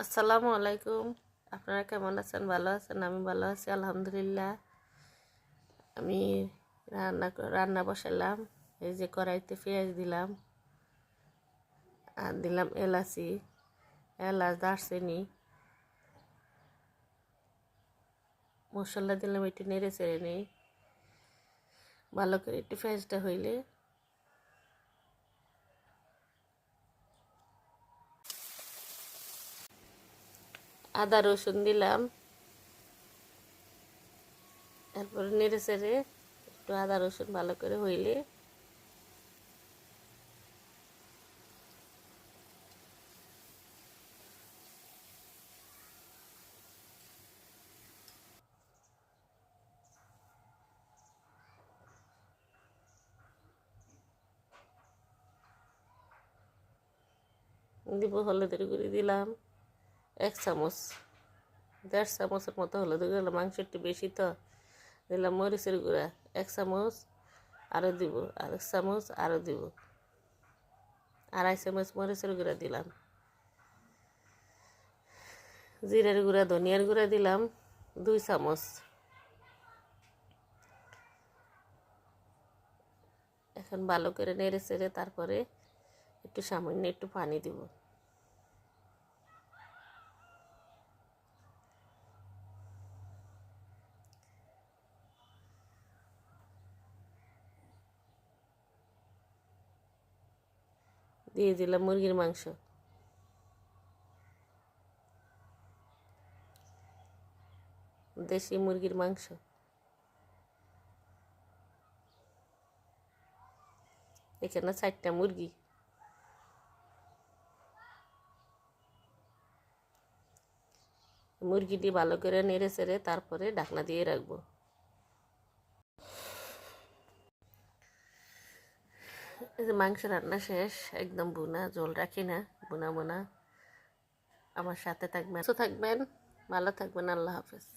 আসসালামু আলাইকুম। আপনারা কেমন আছেন? ভালো আছেন? আমি ভালো আছি আলহামদুলিল্লাহ। আমি রান্না বসালাম। এই যে কড়াইতে পেঁয়াজ দিলাম, আর দিলাম এলাচি, এলাচ, দারচিনি, মশলা দিলাম। একটু নেড়ে চেড়ে নিই, ভালো করে একটু পেঁয়াজটা হইলে আদা রসুন দিলাম। তারপরে নেড়ে চেড়ে একটু আদা রসুন ভালো করে হইলে দিব হলুদের গুঁড়ি দিলাম 1 চামচ, 1.5 চামচের মতো হলুদের গুঁড়ি। মাংস একটু বেশি তো দিলাম। মরিচের গুঁড়া 1 চামচ আরও দিব, 1 চামচ আরও দিব, 2.5 চামচ মরিচের গুঁড়া দিলাম। জিরার গুঁড়া, ধনিয়ার গুঁড়া দিলাম 2 চামচ। এখন ভালো করে নেড়ে চেড়ে তারপরে একটু সামান্য একটু পানি দিব। দিয়ে দিলাম মুরগির মাংস। দেশি মুরগির মাংস। এখানে 4টা মুরগি। মুরগিটি ভালো করে নেড়ে চেড়ে তারপরে ঢাকনা দিয়ে রাখবো। এই যে মাংস রান্না শেষ, একদম বুনা, জল রাখি না, বুনা বুনা। আমার সাথে থাকবেন, ভালো থাকবেন। আল্লাহ হাফেজ।